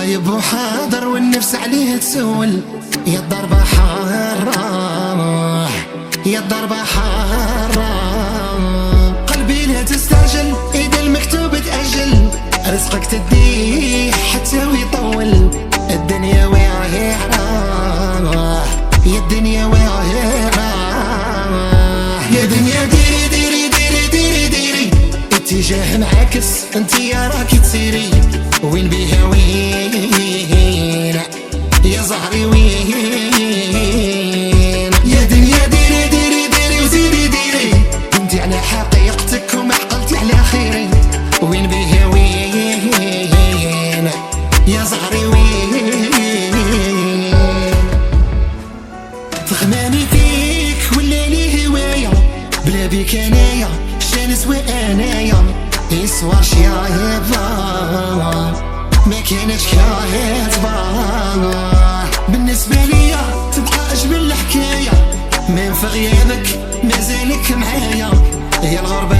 غايب وحاضر والنفس عليه تسول. يا الضربة حارة يا الضربة حارة، قلبي لا تستعجل إذا المكتوب تأجل، رزقك تديه حتى ويطول. الدنيا واعرة يا الدنيا واعرة، يا دنيا ديري ديري ديري ديري ديري، اتجاه معاكس انتي راكي تسيري. وين بيها وين يا زهري وين، يا دنيا ديري ديري ديري وزيدي ديري، كنتي على حقيقتك وما عقلتي على خيري. وين بيها وين يا زهري وين، تغمامي فيك والليلي هواية، بلا بيك انايا شانس وانايا. يسوى شيايبا ما كانش كاهتبا، بالنسبة ليا تبقى أجمل الحكاية، من في غيابك مازالك معايا. يا الغربة